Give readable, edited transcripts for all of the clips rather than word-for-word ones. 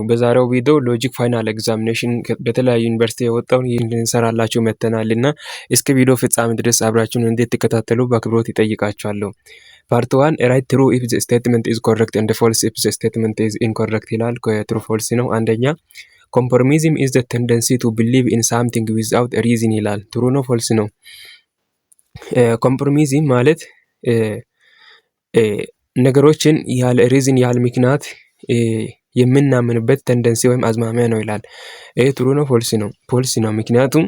በዛሬው ቪዲዮ ሎጂክ ፋይናል ኤግዛሚኔሽን በተለያዩ ዩኒቨርሲቲ የወጣውን ይህን ልንሰራላችሁ መጥተናልና እስከ ቪዲዮ ፍጻሜ ድረስ አብራችሁን እንድትከታተሉ በአክብሮት ይጠይቃችኋለሁ። ፓርት 1 ራይት ትሩ ኢፍ ዘ ስቴትመንት ኢዝ ኮሬክት ኤንድ ፎልስ ኢፍ ዘ ስቴትመንት ኢዝ ኢንኮሬክት ይላል። ትሩ ፎልስ ነው። አንደኛ ኮንፎርሚዝም ኢዝ ዘ ቴንደንሲ ቱ ቢሊቭ ኢን ሳምቲንግ ዊዝአውት ሪዝን ይላል። ትሩ ነው ፎልስ ነው? ኮንፎርሚዝም ማለት ነገሮችን ያለ ሪዝን ያለ ምክንያት የምናምንበት ቴንደንሲ ወይም አዝማሚያ ነው ይላል። ትሩ ነው ፎልስ ነው? ፎልስ ነው። ምክንያቱም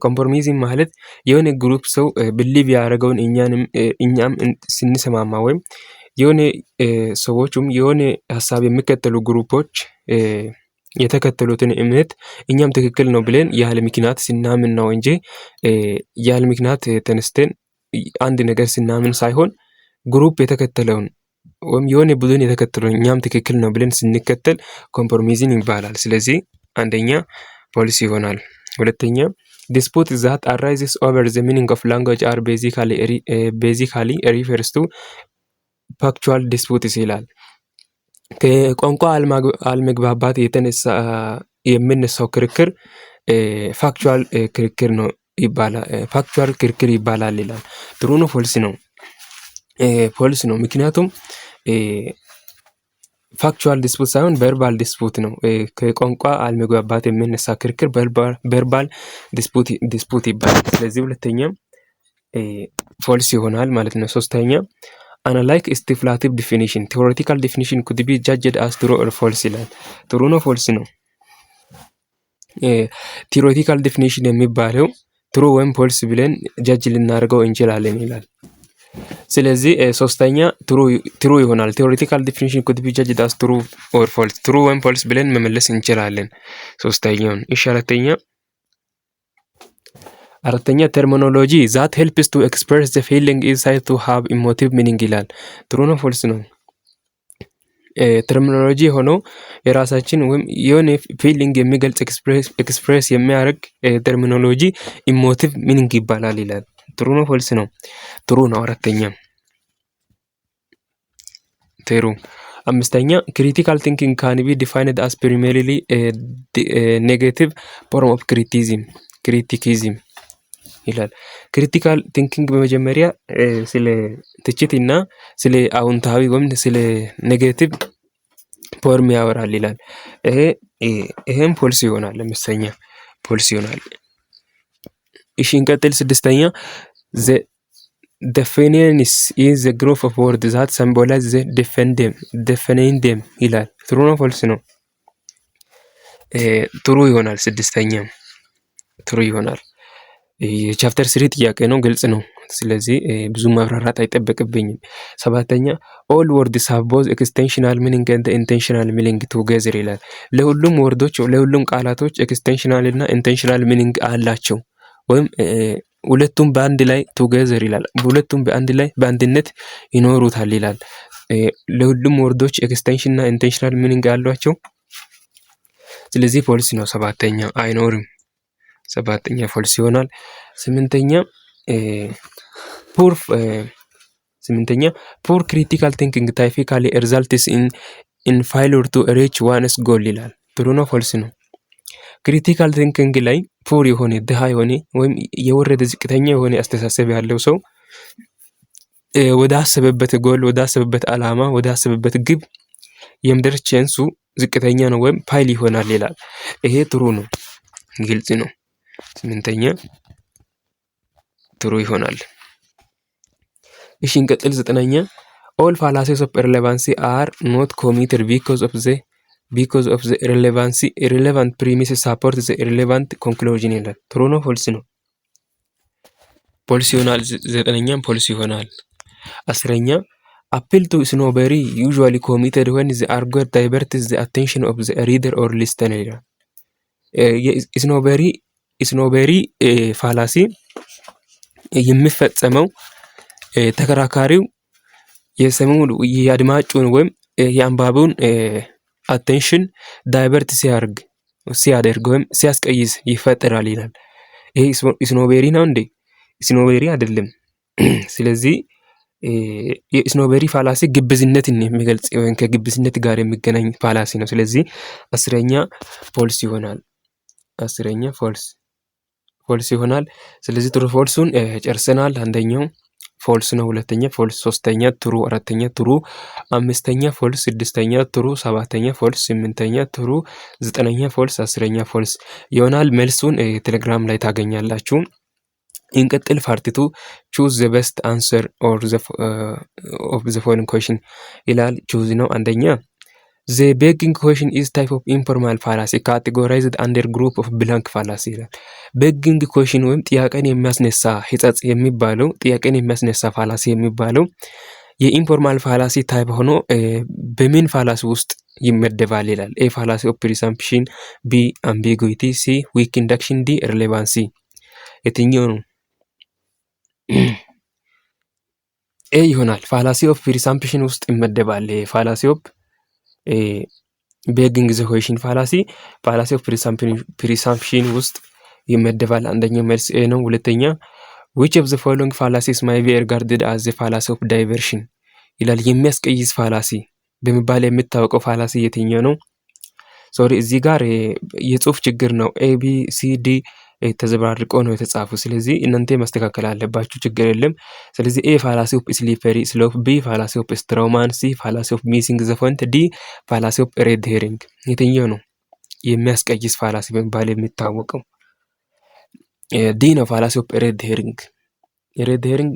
ኮንፎርሚዝም ማለት የሆነ ግሩፕ ሰው ቢሊቭ ያደረገውን እኛም ስንሰማማ ወይም የሆነ ሰዎችም የሆነ ሀሳብ የሚከተሉ ግሩፖች የተከተሉትን እምነት እኛም ትክክል ነው ብለን ያለ ምክንያት ስናምን ነው እንጂ ያለ ምክንያት ተነስተን አንድ ነገር ስናምን ሳይሆን ግሩፕ የተከተለውን ወይም የሆነ ቡድን የተከተለውን እኛም ትክክል ነው ብለን ስንከተል ኮንፎርሚዝም ይባላል። ስለዚህ አንደኛ ፖሊሲ ይሆናል። ሁለተኛ dispute that arises over the meaning of language are basically refers to factual disputes ይላል። ከቋንቋ አለመግባባት የተነሳ የምነሳው ክርክር ፋክቹዋል ክርክር ነው ይባላል። ፋክቹዋል ክርክር ይባላል ይላል። ትሩ ነው ፎልስ ነው? ፎልስ ነው። ምክንያቱም ፋክቹዋል ዲስፑት ሳይሆን ቨርባል ዲስፑት ነው። ከቋንቋ አለመግባባት የሚነሳ ክርክር ቨርባል ዲስፑት ይባላል። ስለዚህ ሁለተኛ ፎልስ ይሆናል ማለት ነው። ሶስተኛ አናላይክ ስቲፍላቲቭ ዲፊኒሽን ቴዎሬቲካል ዲፊኒሽን ኩድ ቢ ጃጅድ አስ ትሩ ኦር ፎልስ ይላል። ትሩ ነው ፎልስ ነው? ቴዎሬቲካል ዲፊኒሽን የሚባለው ትሩ ወይም ፎልስ ብለን ጃጅ ልናደርገው እንችላለን ይላል። ስለዚህ ሶስተኛ ትሩ ይሆናል። ቴዎሬቲካል ዲፊኒሽን ኩድ ቢ ጃጅድ አስ ትሩ ኦር ፎልስ ትሩ ወይም ፎልስ ብለን መመለስ እንችላለን ሶስተኛውን። እሺ አራተኛ ተርሚኖሎጂ ዛት ሄልፕስ ቱ ኤክስፕረስ ዘ ፊሊንግ ኢዝ ሳይድ ቱ ሃቭ ኢሞቲቭ ሚኒንግ ይላል። ትሩ ነው ፎልስ ነው? ተርሚኖሎጂ ሆኖ የራሳችን ወይም የሆነ ፊሊንግ የሚገልጽ ኤክስፕሬስ የሚያደርግ ተርሚኖሎጂ ኢሞቲቭ ሚኒንግ ይባላል ይላል። ትሩ ነው ፎልስ ነው? ትሩ ነው። አራተኛ ትሩ። አምስተኛ ክሪቲካል ቲንኪንግ ካን ቢ ዲፋይንድ አስ ፕሪማሪሊ ኔጌቲቭ ፎርም ኦፍ ክሪቲሲዝም ይላል። ክሪቲካል ቲንኪንግ በመጀመሪያ ስለ ትችት እና ስለ አዎንታዊ ወይም ስለ ኔጌቲቭ ፎርም ያወራል ይላል። ይሄም ፎልስ ይሆናል። አምስተኛ ፎልስ ይሆናል። እሺ እንቀጥል። ስድስተኛ definitions is the group of words that symbolize the defining them ይላል። ትሩ ነው ፎልስ ነው? ትሩ ይሆናል። ስድስተኛ ትሩ ይሆናል። የቻፕተር 3 ጥያቄ ነው፣ ግልጽ ነው። ስለዚህ ብዙ ማብራራት አይጠበቅብኝም። ሰባተኛ all words have both extensional meaning and intentional meaning together ይላል። ለሁሉም ወርዶች ለሁሉም ቃላቶች ኤክስቴንሽናል እና ኢንቴንሽናል ሚኒንግ አላቸው ወይም ሁለቱም በአንድ ላይ ቱጌዘር ይላል። ሁለቱም በአንድ ላይ በአንድነት ይኖሩታል ይላል። ለሁሉም ወርዶች ኤክስቴንሽን እና ኢንቴንሽናል ሚኒንግ አሏቸው። ስለዚህ ፎልስ ነው። ሰባተኛ አይኖርም። ሰባተኛ ፎልስ ይሆናል። ስምንተኛ ፑር ክሪቲካል ቲንኪንግ ታይፒካሊ ሪዛልትስ ኢን ፋይሉር ቱ ሪች ዋንስ ጎል ይላል። ትሩ ነው ፎልስ ነው? ክሪቲካል ቲንኪንግ ላይ ፑር የሆነ ድሃ የሆነ ወይም የወረደ ዝቅተኛ የሆነ አስተሳሰብ ያለው ሰው ወደ አሰበበት ጎል፣ ወደ አሰበበት ዓላማ፣ ወደ አሰበበት ግብ የመድረስ ቻንሱ ዝቅተኛ ነው ወይም ፋይል ይሆናል ይላል። ይሄ ትሩ ነው፣ ግልጽ ነው። ስምንተኛ ትሩ ይሆናል። እሺ እንቀጥል። ዘጠነኛ all fallacies of irrelevancy are not committed because of the irrelevant premises support the irrelevant conclusion ይላል። ትሩ ነው ፎልስ ነው? ፎልስ ይሆናል። ዘጠነኛም ፎልስ ይሆናል። አስረኛ appeal to snobbery usually committed when the argument diverts the attention of the reader or listener ይላል። ስኖበሪ ፋላሲ የሚፈጸመው ተከራካሪው የሰሙን የአድማጩን ወይም የአንባቢውን አቴንሽን ዳይቨርት ሲያደርግ ወይም ሲያስቀይስ ይፈጠራል ይላል። ይሄ ስኖቤሪ ነው እንዴ? ስኖቤሪ አይደለም። ስለዚህ የስኖቤሪ ፋላሲ ግብዝነትን የሚገልጽ ወይም ከግብዝነት ጋር የሚገናኝ ፋላሲ ነው። ስለዚህ 10ኛ ፎልስ ይሆናል። 10ኛ ፎልስ ይሆናል። ስለዚህ ትሩ ፎልሱን ጨርሰናል። አንደኛው ፎልስ ነው። ሁለተኛ ፎልስ፣ ሶስተኛ ትሩ፣ አራተኛ ትሩ፣ አምስተኛ ፎልስ፣ ስድስተኛ ትሩ፣ ሰባተኛ ፎልስ፣ ስምንተኛ ትሩ፣ ዘጠነኛ ፎልስ፣ 10ኛ ፎልስ ይሆናል። መልሱን ቴሌግራም ላይ ታገኛላችሁ። እንቀጥል ፓርቲቱ ቹዝ ዘ ቤስት አንሰር ኦፍ ዘ ፎሎዊንግ ኩዌሽን ይላል። ቹዝ ነው። አንደኛ ዘ ቤጊንግ ኩዌሽን ኢዝ ታይፕ ኦፍ ኢንፎርማል ፋላሲ ካቴጎራይዝድ አንደር ግሩፕ ኦፍ ብላንክ ፋላሲ ይላል። ቤጊንግ ኩዌሽን ወይም ጥያቄን የሚያስነሳ ሕጸጽ የሚባለው ጥያቄን የሚያስነሳ ፋላሲ የሚባለው የኢንፎርማል ፋላሲ ታይፕ ሆኖ በምን ፋላሲ ውስጥ ይመደባል ይላል። ኤ ፋላሲ ኦፍ ፕሪሰምፕሽን፣ ቢ አምቢጉዊቲ፣ ሲ ዊክ ኢንዳክሽን፣ ዲ ሪሌቫንሲ። የትኛው ነው? ኤ ይሆናል። ፋላሲ ኦፍ ፕሪሰምፕሽን ውስጥ ይመደባል። ፋላሲ ኦፍ ቤጊንግ ዘ ኩዌሽን ፋላሲ ኦፍ ፕሪሰምፕሽን ውስጥ ይመደባል። አንደኛው መልስ ኤ ነው። ሁለተኛ which of the following fallacies may be regarded as the fallacy of diversion ይላል። የሚያስቀይስ ፋላሲ በመባል የሚታወቀው ፋላሲ የትኛው ነው? ሶሪ እዚህ ጋር የጽሁፍ ችግር ነው። ኤ ቢ ሲ ዲ ተዘባርቆ ነው የተጻፉ። ስለዚህ እናንተ ማስተካከል አለባችሁ። ችግር የለም። ስለዚህ ኤ ፋላሲ ኦፍ ስሊፐሪ ስሎፕ፣ ቢ ፋላሲ ኦፍ ስትራውማን፣ ሲ ፋላሲ ኦፍ ሚሲንግ ዘ ፖይንት፣ ዲ ፋላሲ ኦፍ ሬድ ሄሪንግ። የትኛው ነው የሚያስቀይስ ፋላሲ በመባል የሚታወቀው? ዲ ነው። ፋላሲ ኦፍ ሬድ ሄሪንግ። ሬድ ሄሪንግ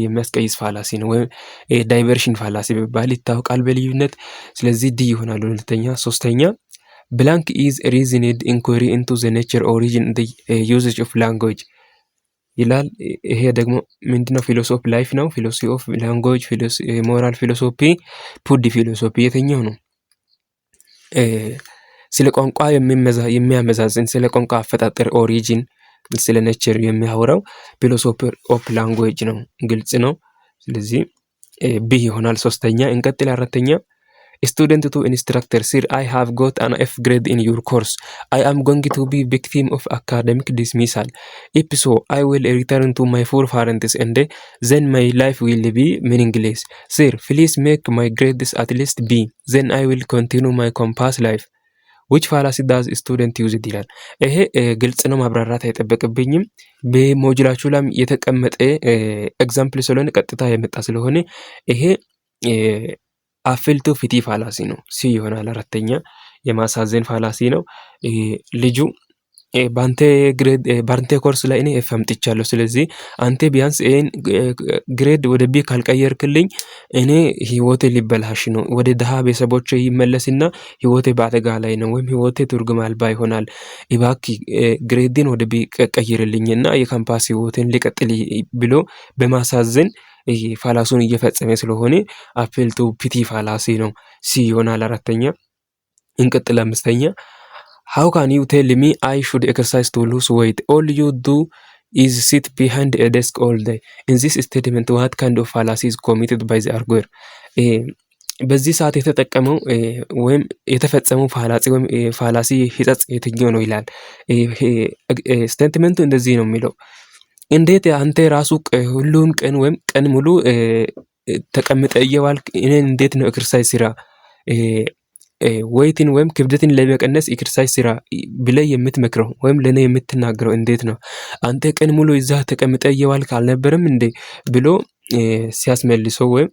የሚያስቀይስ ፋላሲ ነው፣ ወይም ዳይቨርሽን ፋላሲ በመባል ይታወቃል በልዩነት። ስለዚህ ዲ ይሆናል ሁለተኛ። ሶስተኛ ብላንክ ኢዝ ሪዝንድ ኢንኩሪ ኢንቱ ዘ ኔቸር ኦሪጂን ዩዜጅ ኦፍ ላንጉዌጅ ይላል። ይሄ ደግሞ ምንድነው? ፊሎሶፊ ላይፍ ነው። ፊሎሶፊ ኦፍ ላንጉዌጅ፣ ሞራል ፊሎሶፊ፣ ፑድ ፊሎሶፊ። የትኛው ነው? ስለ ቋንቋ የሚያመዛዝን ስለ ቋንቋ አፈጣጠር ኦሪጂን፣ ስለ ኔቸር የሚያወራው ፊሎሶፊ ኦፍ ላንጉዌጅ ነው። ግልጽ ነው። ስለዚህ ቢ ይሆናል ሶስተኛ። እንቀጥል። አራተኛ student to instructor sir I have got an F grade in your course. I am going to be victim of academic dismissal. If so, I will return to my poor parents and then my life will be meaningless. Sir, please make my grades at least B. Then I will continue my campus life. which fallacy does student use ይላል። ይሄ ግልጽ ነው፣ ማብራራት አይጠበቅብኝም። በሞጁላችሁ ላይ የተቀመጠ ኤግዛምፕል ስለሆነ ቀጥታ የመጣ ስለሆነ ይሄ አፍልቱ ፊቲ ፋላሲ ነው። ሲ ይሆናል አራተኛ። የማሳዘን ፋላሲ ነው። ልጁ ባንተ ኮርስ ላይ እኔ ኤፍ አምጥቻለሁ፣ ስለዚህ አንተ ቢያንስ ይሄን ግሬድ ወደ ቢ ካልቀየርክልኝ እኔ ህይወቴ ሊበላሽ ነው፣ ወደ ድሃ ቤተሰቦቼ ይመለስና ህይወቴ በአደጋ ላይ ነው፣ ወይም ህይወቴ ትርጉም አልባ ይሆናል፣ እባክህ ግሬድን ወደ ቢ ቀይርልኝና የካምፓስ ህይወቴን ሊቀጥል ብሎ በማሳዘን ፋላሱን እየፈጸመ ስለሆነ አፕል ቱ ፒቲ ፋላሲ ነው። ሲ ይሆናል አራተኛ። እንቀጥል አምስተኛ how can you tell me I should exercise to lose weight? All you do is sit behind a desk all day. In this statement what kind of fallacy is committed by the arguer? በዚህ ሰዓት የተጠቀመው ወይም የተፈጸመው ፋላሲ ወይም ፋላሲ ህጸጽ የትኛው ነው ይላል። ስቴትመንቱ እንደዚህ ነው የሚለው እንዴት አንተ ራሱ ሁሉን ቀን ወይም ቀን ሙሉ ተቀምጠ እየዋልክ እኔን እንዴት ነው ኤክሰርሳይዝ ስራ ዌይትን ወይም ክብደትን ለመቀነስ ኤክሰርሳይዝ ስራ ብለህ የምትመክረው ወይም ለኔ የምትናገረው እንዴት ነው? አንተ ቀን ሙሉ እዛ ተቀምጠ እየዋልክ አልነበረም እንዴ ብሎ ሲያስመልሰው ወይም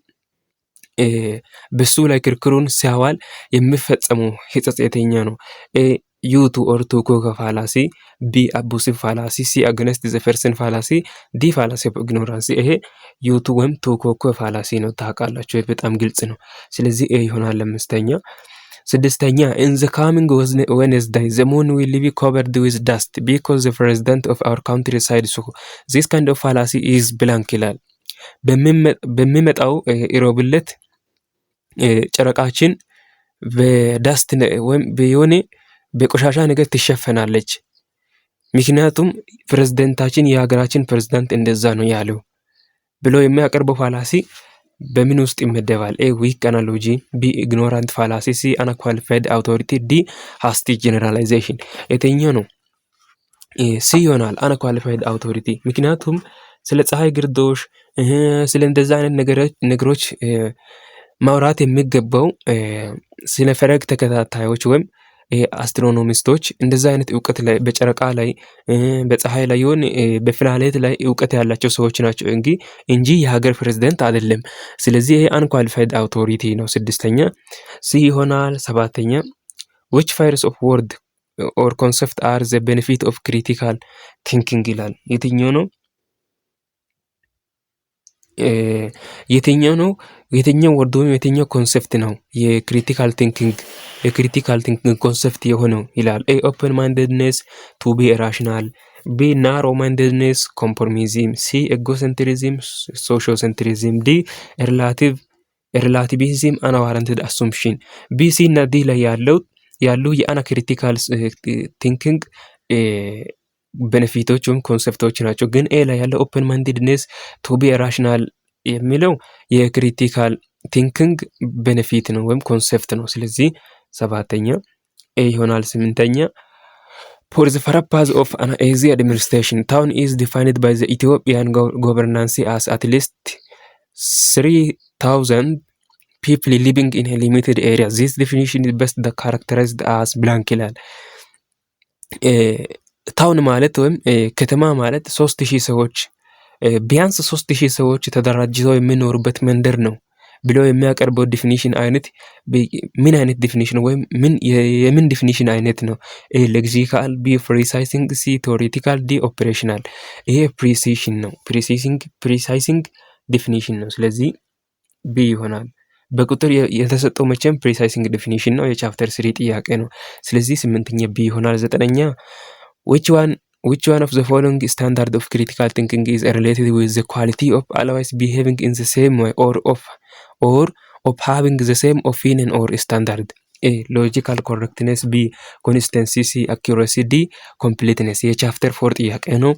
በሱ ላይ ክርክሩን ሲያዋል የሚፈጸመው ህጸጽ የተኛ ነው። ዩቱ ኦር ቱ ኮ ፋላሲ፣ ቢ አቡሲቭ ፋላሲ፣ ሲ አግነስት ዘ ፐርሰን ፋላሲ፣ ዲ ፋላሲ ኦፍ ኢግኖራንስ። ይሄ ዩቱ ወይም ቱ ኮ ፋላሲ ነው። ታውቃላችሁ፣ በጣም ግልጽ ነው። ስለዚህ ኤ ይሆናል አምስተኛ። ስድስተኛ in the coming Wednesday the moon will be covered with dust because the president of our country said so. This kind of fallacy is blank ይላል። በሚመጣው ኢሮብለት ጨረቃችን በዳስት ወይም በየሆነ በቆሻሻ ነገር ትሸፈናለች፣ ምክንያቱም ፕሬዝዳንታችን የሀገራችን ፕሬዝዳንት እንደዛ ነው ያለው ብሎ የሚያቀርበው ፋላሲ በምን ውስጥ ይመደባል? ኤ ዊክ አናሎጂ፣ ቢ ኢግኖራንት ፋላሲ፣ ሲ አንኳሊፋይድ አውቶሪቲ፣ ዲ ሃስቲ ጀነራላይዜሽን። የትኛው ነው? ሲ ይሆናል አንኳሊፋይድ አውቶሪቲ። ምክንያቱም ስለ ፀሐይ ግርዶሽ ስለ እንደዛ አይነት ነገሮች ማውራት የሚገባው ስለ ፈለክ ተከታታዮች ወይም አስትሮኖሚስቶች እንደዛ አይነት እውቀት ላይ በጨረቃ ላይ በፀሐይ ላይ ይሁን በፕላኔት ላይ እውቀት ያላቸው ሰዎች ናቸው እንጂ የሀገር ፕሬዝዳንት አይደለም። ስለዚህ ይሄ አንኳሊፋይድ አውቶሪቲ ነው። ስድስተኛ ሲ ይሆናል። ሰባተኛ which fires of word or concept are the benefit of critical thinking ይላል። የትኛው ነው? የትኛው ወርድ ወይም የትኛው ኮንሰፕት ነው የክሪቲካል ቲንኪንግ ኮንሰፕት የሆነው ይላል። ኤ ኦፕን ማይንድነስ ቱ ቢ ራሽናል፣ ቢ ናሮ ማይንድነስ ኮንፎርሚዝም፣ ሲ ኤጎሴንትሪዝም ሶሺዮሴንትሪዝም፣ ዲ ሪላቲቪዝም አንዋረንትድ አሱምፕሽን። ቢ ሲ እና ዲ ላይ ያሉ የአና ክሪቲካል ቲንኪንግ ቤኔፊቶች ወይም ኮንሰፕቶች ናቸው። ግን ኤ ላይ ያለው ኦፕን ማይንድነስ ቱ ቢ ራሽናል የሚለው የክሪቲካል ቲንኪንግ ቤኔፊት ነው ወይም ኮንሰፕት ነው። ስለዚህ ሰባተኛ ኤ ይሆናል። ስምንተኛ for the purpose of an easy administration, town is defined by the Ethiopian governance as at least 3,000 people living in a limited area. This definition is best characterized as blank ይላል። ታውን ማለት ወይም ከተማ ማለት 3000 ሰዎች ቢያንስ 3000 ሰዎች ተደራጅተው የሚኖሩበት መንደር ነው ብሎ የሚያቀርበው ዲፊኒሽን አይነት ምን አይነት ዲፊኒሽን ወይም የምን ዲፊኒሽን አይነት ነው? ኤ ሌክሲካል፣ ቢ ፕሪሳይሲንግ፣ ሲ ቴዎሬቲካል፣ ዲ ኦፕሬሽናል። ይሄ ፕሪሲሽን ነው። ፕሪሳይሲንግ ዲፊኒሽን ነው። ስለዚህ ቢ ይሆናል። በቁጥር የተሰጠው መቼም ፕሪሳይሲንግ ዲፊኒሽን ነው። የቻፕተር 3 ጥያቄ ነው። ስለዚህ ስምንተኛ ቢ ይሆናል። ዘጠነኛ which one of the following standard of critical thinking is related with the quality of always behaving in the same way or of having the same opinion or standard? A logical correctness፣ B consistency፣ C accuracy፣ D completeness። የቻፕተር 4 ጥያቄ ነው።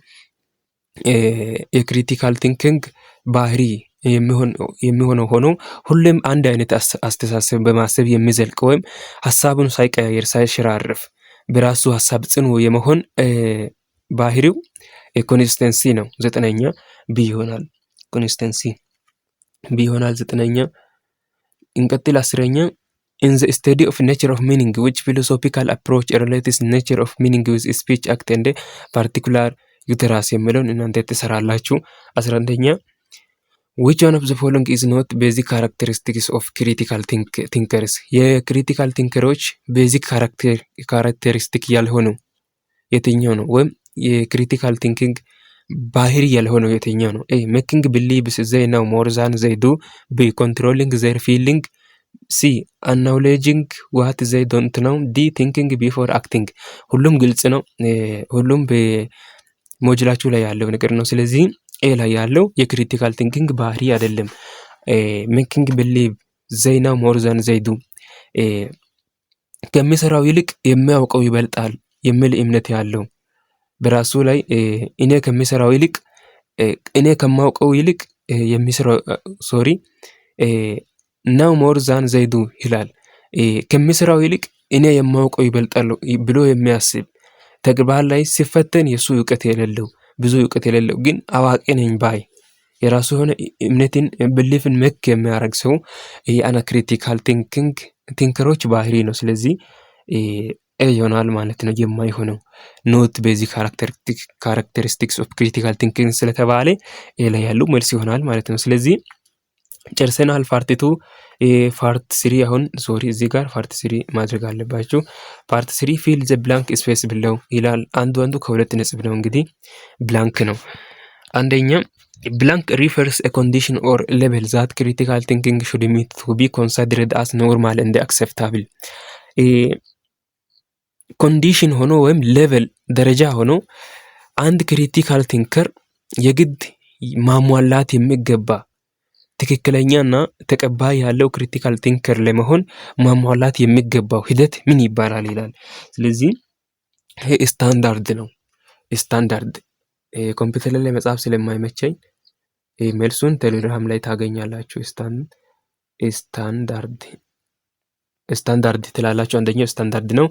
የክሪቲካል ቲንኪንግ ባህሪ የሚሆነው ሆኖ ሁሌም አንድ አይነት አስተሳሰብ በማሰብ የሚዘልቅ ወይም ሀሳቡን ሳይቀያየር ሳይሸራርፍ በራሱ ሀሳብ ጽኑ የመሆን ባህሪው ኮንሲስተንሲ ነው። ዘጠነኛ ቢ ይሆናል። ኮንሲስተንሲ ቢ ይሆናል። ዘጠነኛ እንቀጥል። አስረኛ in the study of nature of meaning which philosophical approach relates nature of meaning with speech act and particular uterus የሚለውን እናንተ ትሰራላችሁ። 11ኛ which one of the following is not basic characteristics of critical thinkers? የክሪቲካል ቲንከሮች ቤዚክ ካራክተሪስቲክ ያልሆነው የትኛው ነው? ወይም የክሪቲካል ቲንኪንግ ባህሪ ያልሆነው የትኛው ነው? ኤ ሜኪንግ ቢሊቭስ ዘይ ናው ሞር ዛን ዘይ ዱ፣ ቢ ኮንትሮሊንግ ዘር ፊሊንግ፣ ሲ አናውሌጂንግ ዋት ዘይ ዶንት ነው፣ ዲ ቲንኪንግ ቢፎር አክቲንግ። ሁሉም ግልጽ ነው። ሁሉም በሞጁላችሁ ላይ ያለው ነገር ነው። ስለዚህ ኤ ላይ ያለው የክሪቲካል ቲንኪንግ ባህሪ አይደለም። ሜኪንግ ቢሊቭ ዘይ ናው ሞር ዛን ዘይ ዱ፣ ከሚሰራው ይልቅ የሚያውቀው ይበልጣል የሚል እምነት ያለው በራሱ ላይ እኔ ከሚሰራው ይልቅ እኔ ከማውቀው ይልቅ የሚሰራው ናው ሞር ዛን ዘይ ዱ ይላል። ከሚሰራው ይልቅ እኔ የማውቀው ይበልጣል ብሎ የሚያስብ ተግባር ላይ ሲፈተን የሱ እውቀት የሌለው ብዙ እውቀት የሌለው ግን አዋቂ ነኝ ባይ የራሱ የሆነ እምነትን ብሊፍን መክ የሚያደርግ ሰው የአና ክሪቲካል ቲንከሮች ባህሪ ነው። ስለዚህ ኤ ይሆናል ማለት ነው። የማይሆነው ኖት ቤዚክ ካራክተሪስቲክስ ኦፍ ክሪቲካል ቲንኪንግ ስለተባለ ኤ ላይ ያለው መልስ ይሆናል ማለት ነው። ስለዚህ ጨርሰናል። ፓርት 2 ፓርት 3 አሁን እዚህ ጋር ፓርት 3 ማድረግ አለባችሁ። ፓርት 3 ፊል ዘ ብላንክ ስፔስ ብለው ይላል። አንዱ ከሁለት ነጥብ ነው እንግዲህ ብላንክ ነው። አንደኛ ብላንክ ሪፈርስ a condition or level that critical thinking should meet to be considered as normal and acceptable። ኮንዲሽን ሆኖ ወይም ሌቨል ደረጃ ሆኖ አንድ ክሪቲካል ቲንከር የግድ ማሟላት የሚገባ ትክክለኛና ተቀባይ ያለው ክሪቲካል ቲንከር ለመሆን ማሟላት የሚገባው ሂደት ምን ይባላል ይላል። ስለዚህ ይሄ ስታንዳርድ ነው። ስታንዳርድ ኮምፒውተር ላይ መጻፍ ስለማይመቸኝ መልሱን ቴሌግራም ላይ ታገኛላችሁ። ስታንዳርድ ስታንዳርድ ትላላችሁ። አንደኛው ስታንዳርድ ነው።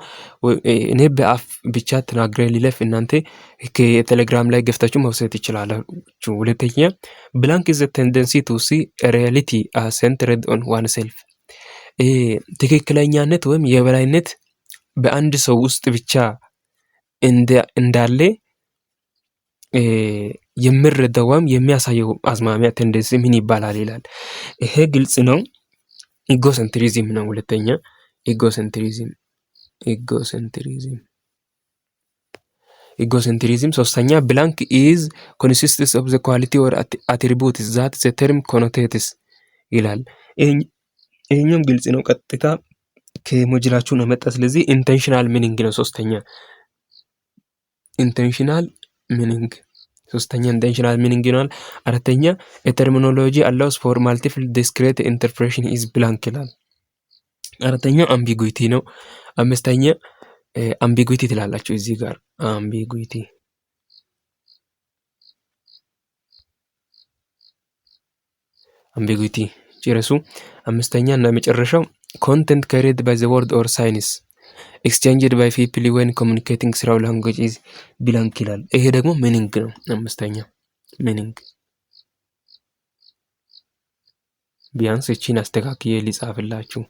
እኔ በአፍ ብቻ ተናግሬ ሊለፍ፣ እናንተ ከቴሌግራም ላይ ገፍታችሁ መውሰድ ትችላላችሁ። ሁለተኛ ብላንክ ኢዝ ቴንደንሲ ቱ ሲ ሪያሊቲ አስ ሴንትርድ ኦን ዋን ሴልፍ። ትክክለኛነት ወይም የበላይነት በአንድ ሰው ውስጥ ብቻ እንዳለ የምረዳው ወይም የሚያሳየው አዝማሚያ ቴንደንሲ ምን ይባላል ይላል። ይሄ ግልጽ ነው። ኢጎሴንትሪዝም ነው። ሁለተኛ ኢጎሴንትሪዝም። ሶስተኛ ብላንክ ኢዝ ኮንሲስትስ ኦፍ ዘ ኳሊቲ ኦር አትሪቡትስ ዛት ዘ ተርም ኮኖቴትስ ይላል። ይሄኛውም ግልጽ ነው። ቀጥታ ከሞጁላችሁ ነው መጣ። ስለዚህ ኢንቴንሽናል ሚኒንግ ነው። ሶስተኛ ኢንቴንሽናል ሚኒንግ ይሆናል። አራተኛ ተርሚኖሎጂ አላውስ ፎር ማልቲፕል ዲስክሬት ኢንተርፕሬሽን ኢዝ ብላንክ ይላል። አራተኛ አምቢጉዊቲ ነው። አምስተኛ አምቢጉዊቲ ትላላችሁ እዚህ ጋር አምቢጉዊቲ ጭረሱ። አምስተኛ እና መጨረሻው ኮንቴንት ካሪድ ባይ ዘ ወርድ ኦር ሳይንስ ኤክስቼንጅድ ባይ ፒፕል ዌን ኮሚኒኬቲንግ ስራው ላንጉዌጅ ኢዝ ብላንክ ይላል። ይሄ ደግሞ ሚኒንግ ነው። አምስተኛ ሚኒንግ ቢያንስ እቺን አስተካክዬ ሊጻፍላችሁ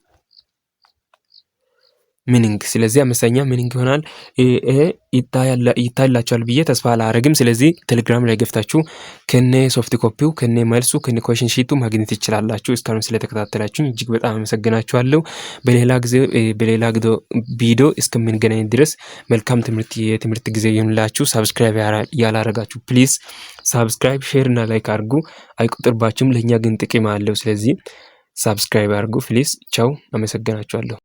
ሚኒንግ። ስለዚህ አምስተኛ ሚኒንግ ይሆናል። ይሄ ይታይላችኋል ብዬ ተስፋ አላረግም። ስለዚህ ቴሌግራም ላይ ገፍታችሁ ከነ ሶፍት ኮፒው ከነ መልሱ ከነ ኮሽን ሺቱ ማግኘት ይችላላችሁ። እስካሁን ስለተከታተላችሁኝ እጅግ በጣም አመሰግናችኋለሁ። በሌላ ቪዲዮ እስከምንገናኝ ድረስ መልካም የትምህርት ጊዜ ይሁንላችሁ። ሳብስክራይብ ያላረጋችሁ ፕሊዝ ሳብስክራይብ፣ ሼር እና ላይክ አድርጉ። አይቆጥርባችሁም፣ ለኛ ግን ጥቅም አለው። ስለዚህ ሳብስክራይብ አድርጉ ፕሊዝ። ቻው፣ አመሰግናችኋለሁ።